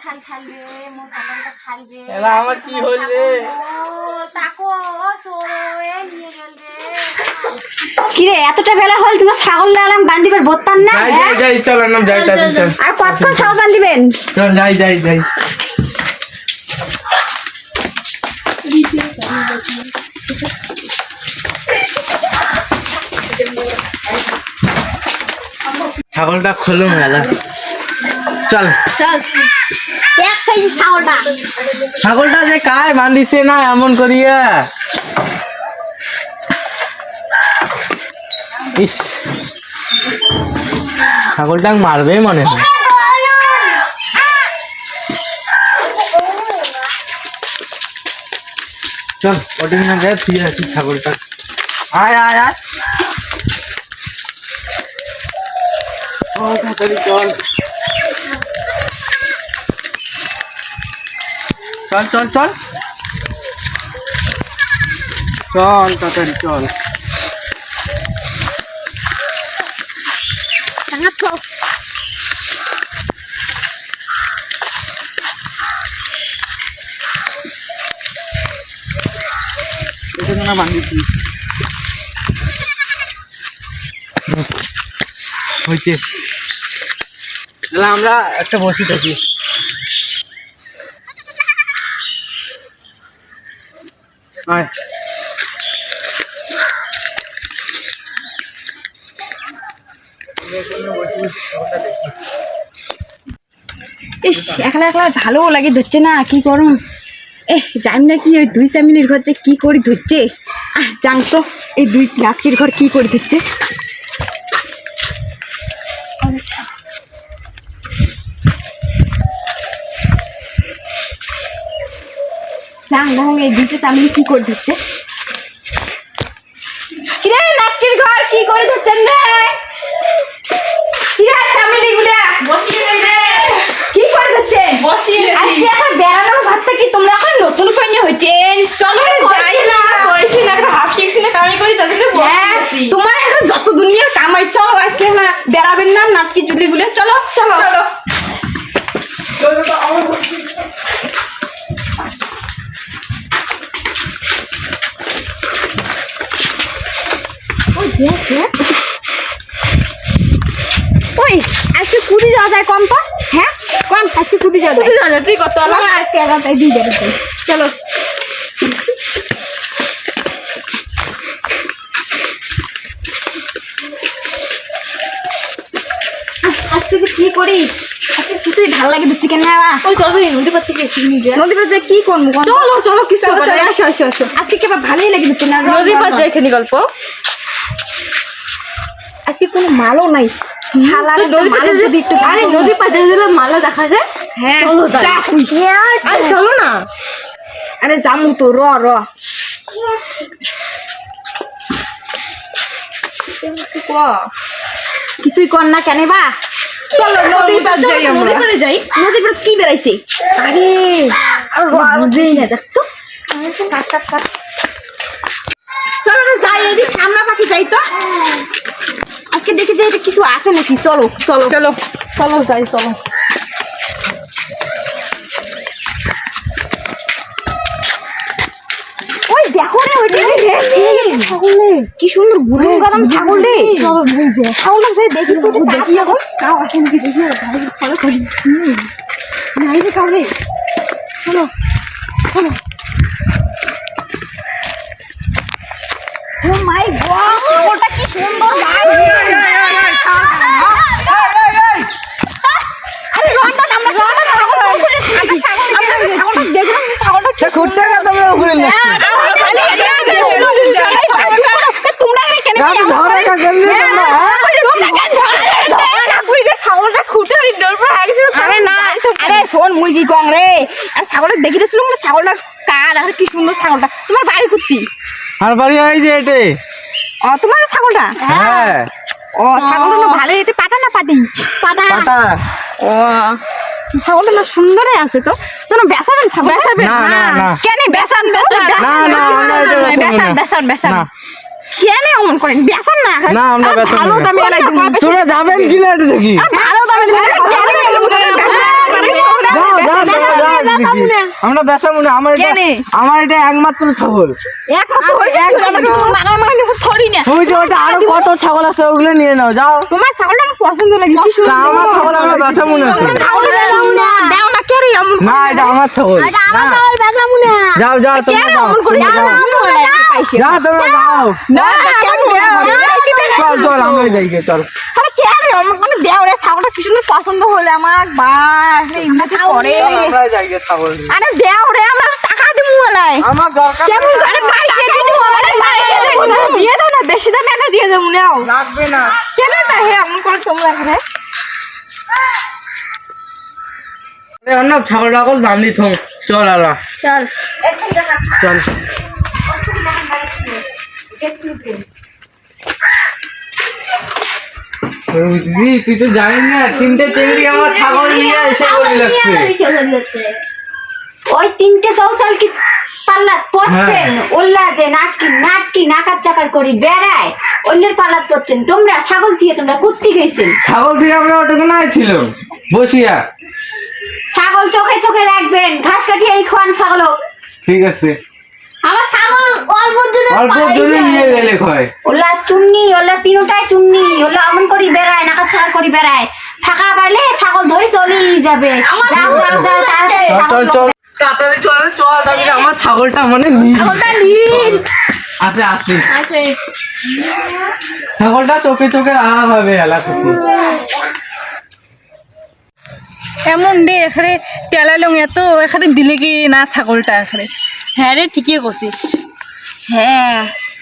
খাল খাল রে মোর কাকাটা খাল রে এলা আমার কি হল রে তাকো ও সোয়ে নিয়ে গেল রে কি রে এতটা বেলা হল তুমি ছাগল লালাম বান্দিবার বত্তান না যাই যাই চল নাম যাই তাই চল আর কতক্ষণ ছাগল বান্দিবেন চল যাই যাই যাই ছাগলটা খোলো মেলা চল চল এক কেজি ছাগলটা যে কায় বান্ধিছে না এমন করিয়া ইস ছাগলটা মারবে মনে হয় চল ওটা না যায় ফিরে আসি ছাগলটা আয় আয় আয় ও তাড়াতাড়ি চল চল চল চল চল তাড়াতাড়ি চল না বান্ধিছি হয়েছে তাহলে আমরা একটা বসে থাকি আয় ইস একলা একলা ভালো লাগে ধরছে না কি করুন জানি না কি ওই 2 ফ্যামিলির ঘর যে কি করে ধরছে জান তো এই 2 লাঠির ঘর কি করে ধরছে জান না এই 2 ফ্যামিলি কি করে ধরছে কিরে লাঠির ঘর কি করে ধরছেন রে কিরে ফ্যামিলি গুলা বসিয়ে রে কি করে ধরছে বসিয়ে রে আজকে এখন বেড়ানোর ঘর থেকে তোমরা এখন নতুন কন্যা হইছেন চলো যাই না কইছি না একটা হাফ শিখছি না কামাই করি তাদেরকে বলছি তোমার এখন যত দুনিয়ার কামাই চলো আজকে না বেড়াবেন না নাটকি চুলি গুলো চলো চলো চলো চলো তো আমার ওই আজকে কুদি যাওয়া যায় কম পা হ্যাঁ কম আজকে কুদি যাওয়া যায় তুই কত আজকে 11টায় দিয়ে দেবে চলো আজকে কি করি আজকে কিছুই ভালো লাগে দিচ্ছি কেন ওই চলো নদী পার থেকে এসে নিয়ে নদী পার যাই কি করবো চলো চলো কিছু আসো আসো আসো আজকে কি আবার ভালোই লাগে দিচ্ছে না নদী পার যাই এখানে গল্প আজকে কোনো মালও নাই নদী পাশে দিলে মালা দেখা যায় হ্যাঁ চলো না আরে জামু তো র কিছুই কর না কেন বা চলো নদীর পাশ যাই আমরা নদীর পাড়ে যাই নদীর পাড়ে কি বেরাইছে আরে আর বুঝেই না দেখ তো কাট চলো রে যাই এই সামনা পাখি যাই তো আজকে দেখি যে এটা কিছু আছে নাকি চলো চলো চলো চলো যাই চলো ওই দেখো রে ওইটা ছাগল কি সুন্দর গুদুম গাদাম ছাগল রে ছাগল যাই দেখি তো দেখি এখন কাও আসেন কি দেখি ফলো করি নাই রে কাও রে চলো চলো ও মাই গড ছাগলটা কি সুন্দর আরে রনটা আমরা ছাগল করেছি ছাগলটা দেখলাম ছাগলটা ঘুরতে গেছে তুমি ঘুরে না তোমরা কেন ঝগড়া করলে না ছাগলটা খুঁটে আরে না আরে শোন মুই কি কং রে আর ছাগলটা দেখিতেছিল ছাগলটা কার আর কি সুন্দর ছাগলটা তোমার বাড়ি কুত্তি আর বাড়ি এই যে এটে ও তোমার ছাগলটা হ্যাঁ ও ছাগলটা না ভালো এটা পাটা না পাটি পাটা পাটা ও ছাগলটা না সুন্দরই আছে তো তোমরা বেসাবেন ছাগল বেসাবেন না কেন বেসান না আমরা এটা বেসান কেন অমন করেন বেসান না না আমরা বেসান ভালো দামে আলাই তোমরা যাবেন কি না এটা দেখি ভালো দামে আমরা বেচা মনে আমার এটা একমাত্র ছাগল। ওই যে ওটা আরো কত ছাগল আছে ওগুলো নিয়ে নাও যাও। তোমার ছাগলটা আমার পছন্দ লাগে। আমার ছাগল আমরা বেচা মনে আছে না, এটা আমার ছাগল। যাও যাও তোমরা যাও যাও তোমরা যাও। চল চল আমরা যাই গে চল। ছাগলটা কি সুন্দর পছন্দ হলে আমার আমরা যাই গে ছাগল নিয়ে। আরে দেও রে আমরা টাকা দিব বলাই আমার দরকার আরে পয়সা দিব আরে পয়সা দিয়ে দাও না, বেশি দামে এনে দিয়ে দেবো নাও। লাগবে না কেন না হে এমন করে তোমরা এখানে না ছাগল টাগল দাম দি থম। চল আলা চল চল। দিদি তুই তো জানিস না 3টে চিংড়ি আমার ছাগল নিয়ে এসে বলে লাগছে। ওই 3টে সৌসাল কি পাল্লাত পড়ছেন ওল্লা যে নাটকি নাকার চাকার করি বেড়ায় অন্যের পাল্লাত পড়ছেন। তোমরা ছাগল দিয়ে তোমরা কুত্তি গেছেন। ছাগল দিয়ে আমরা ওটুকু নাই ছিল বসিয়া। ছাগল চোখে চোখে রাখবেন, ঘাস কাটিয়ে খাওয়ান ছাগল। ঠিক আছে আমার ছাগল অল্প জনে নিয়ে গেলে কয় ওলা চুন্নি ওলা 3টাই চুন্নি ওলা এমন করি বেড়ায় নাকার চাকার করি বেড়ায়। ফাঁকা পাইলে ছাগল ধরে চলি যাবে। যাও যাও যাও চল চল তাড়াতাড়ি চল চল তাড়াতাড়ি। আমার ছাগলটা মানে ছাগলটা নীল আছে আছে আছে। ছাগলটা চোখে চোখে রাখা হবে এলাকা এমন রে এখানে তেলালং এত এখানে দিলে কি না ছাগলটা এখানে। হ্যাঁ রে ঠিকই করছিস। হ্যাঁ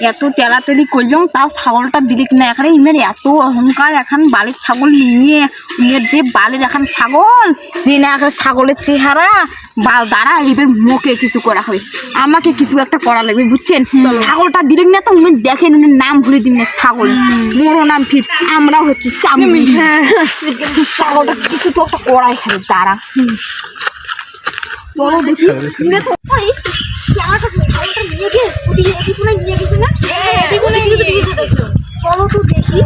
এত তেলাতেলি করলাম তাও ছাগলটা দিলে কিনা এখানে ইমের এত অহংকার। এখন বালির ছাগল নিয়ে ইমের যে বালির এখন ছাগল যে না এখন ছাগলের চেহারা দ্বারা এবার মুখে কিছু করা হবে, আমাকে কিছু একটা করা লাগবে বুঝছেন। ছাগলটা দিলে না তো উনি দেখেন উনি নাম ভুলে দিন ছাগল মোরো নাম ফির আমরা হচ্ছে চামড়ি। ছাগলটা কিছু তো একটা করাই খাবে দাঁড়া বলো দেখি। চলো তো দেখি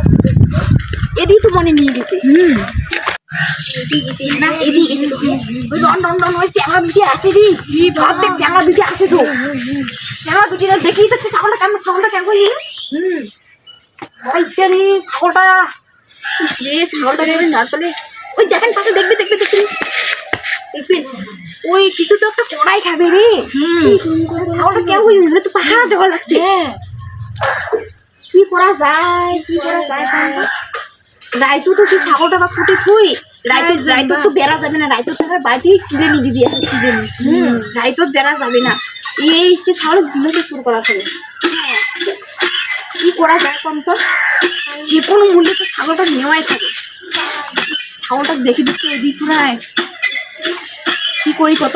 এদিকে তো মনে নিয়ে গেছে। এদিকে গেছে ওই রন ওই চ্যাংড়া দুটি আছে রে। দেখ চ্যাংড়া দুটি আছে তো চ্যাংড়া দুটি দেখেই তো ছাগলটা কেমন করি। ওইটা রে ছাগলটা ছাগলটা না চলে ওই দেখেন পাশে দেখবে দেখবেন ওই কিছু তো একটা কড়াই খাবে রে। ছাগলটা কেমন তো পাহাড় দেওয়া লাগছে। কি করা যায় রাইতু তো কি ছাগলটা বা কুটে থুই রাইতো তো বেড়া যাবে না। রাইতো তো বাড়িতে কিনে নিয়ে দিবি রাইতো বেড়া যাবে না। এই যে ছাগল দিলে তো শুরু করা হবে। কি করা যায় কম তো যে কোনো মূল্যে তো ছাগলটা নেওয়াই থাকে। ছাগলটা দেখে দিচ্ছে এদিক পুরায় কি করি কত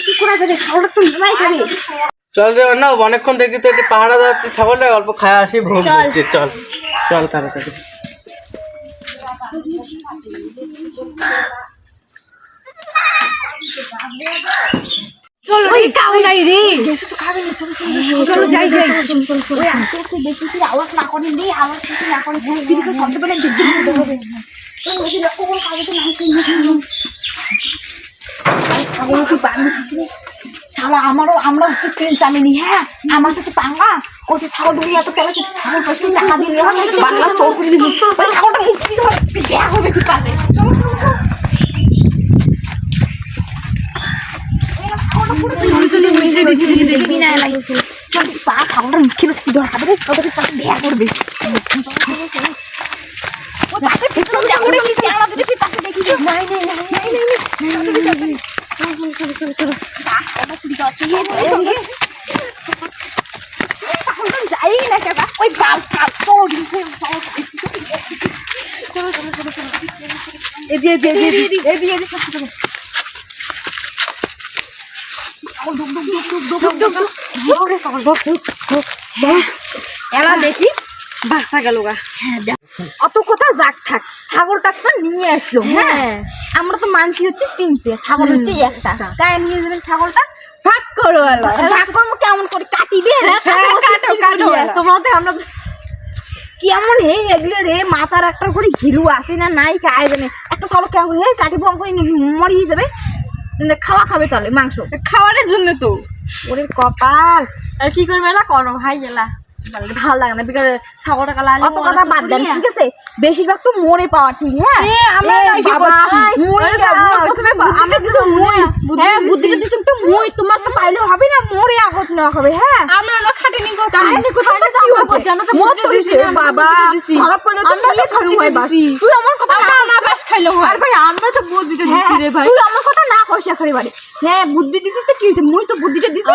কি করা যাবে। ছাগলটা তো নেওয়াই খাবে। চল রে না অনেকক্ষণ দেখি তো একটু পাহাড়া যাচ্ছে ছাগলটা অল্প খায় আসি ভোগ করছে। চল চল তাড়াতাড়ি। চলো ওই কাউনাই রে বেশি তো খাবে না। চলো যাই ওই আস্তে আস্তে বেশি করে আওয়াজ না করেন রে। আওয়াজ বেশি না করেন দিদিকে শব্দ পেলে দেখতে হবে। ছাগল কি বান্ধব শালা আমরা হচ্ছে ট্রেন চালিনি। হ্যাঁ আমার সাথে পাঙ্গা ওসে ছাগল তুমি এত পেলে ছাগল পয়সা টাকা দিলে বাংলা চোর করে দিবি। ওই ছাগলটা মুক্তি দেওয়া হবে কি কাজে। ছাগলটা মুখে বেশি ধর খাবে বিয়া করবে। যাই না কেবা ওই বাল সাল এলা দেখি বাসা গেল গা। অত কথা যাক থাক ছাগলটা তো নিয়ে আসলো। হ্যাঁ আমরা তো মানছি হচ্ছে 3টে ছাগল হচ্ছে একটা। গায়ে নিয়ে যাবেন ছাগলটা ভাগ করো ভাগ করবো কেমন করে কাটিবে তোমরা তো আমরা কেমন হে এগুলো রে মাথার একটা করে ঘিলু আসে না নাই খায় জানে একটা ছাগল কেমন হে কাটিব মরিয়ে যাবে। খাওয়া খাবে তাহলে মাংস খাওয়ারের জন্য তো। ওরে কপাল আর কি করবে না করো ভাই গেলা ভালো লাগে না বিকালে ছাগলটা কালা অত কথা বাদ দেন ঠিক আছে বেশিরভাগ তো মরে পাওয়া ঠিক হ্যাঁ আমরা এ এসে বাবা, পড়ছি। মরে আরে যাও। বাবা, প্রথমে আমরা দিছো মই হ্যাঁ বুদ্ধিটা দিছো তো মই তোমার তো পাইলে হবে না মরে আগত না হবে হ্যাঁ আমরা না খাটিনি করছি তাহলে কোথায় কি হচ্ছে জানো তো মত তো হইছে বাবা খারাপ করে তো আমি খালু ভাই বাস তুই আমার কথা আমরা না বাস খাইলো হয় আর ভাই আমরা তো বুদ্ধিটা দিছি রে ভাই তুই আমার কথা না কইস এখানে বাড়ি হ্যাঁ বুদ্ধি দিছিস তো কি হইছে মই তো বুদ্ধিটা দিছি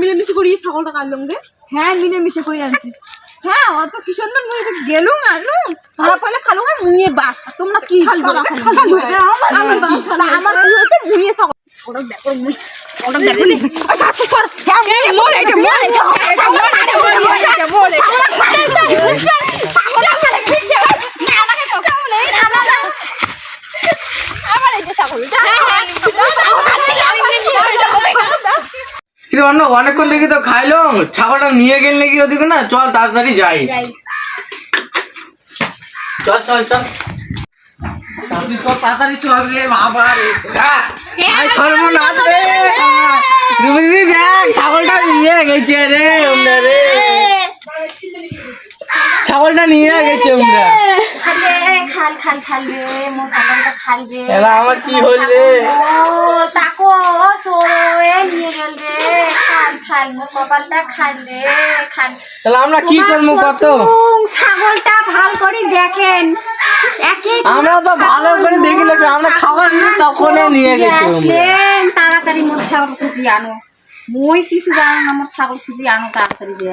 মিলেমিশে করি ছাগলটা কাটলাম রে। হ্যাঁ মিলেমিশে করে আনছিস হ্যাঁ অত কি সুন্দর মুই গেলুম আনলুম ধরা পড়লে খালু হয় মুইয়ে বাস তোমরা কি খালু আমার কি হইতে মুইয়ে সব ওটা দেখো মুই ওটা দেখো নি সাথে ছড় হ্যাঁ মোর এটা কিন্তু অন্য অনেকক্ষণ দেখি তো খাইলো ছাগলটা নিয়ে গেল নাকি ওদিকে না চল তাড়াতাড়ি যাই চল চল চল তাড়াতাড়ি চল রে বাবা রে সর্বনাশ রে রুবিদি দেখ ছাগলটা নিয়ে গেছে রে আমরা রে ছাগলটা নিয়ে গেছে আমরা খাল খাল খাল রে মোর কাকাটা খাল রে এলা আমার কি হল রে ও তাকো সোয়ে নিয়ে গেল রে খাল খাল মোর কপালটা খাল রে খাল তাহলে আমরা কি করবো কত ছাগলটা ভাল করে দেখেন একে আমরা তো ভালো করে দেখিলে আমরা খাবার নিয়ে তখনই নিয়ে গেছি আমরা। আসলেন তাড়াতাড়ি মোর ছাগল খুঁজি আনো মই কিছু জানো না মোর ছাগল খুঁজি আনো তাড়াতাড়ি যে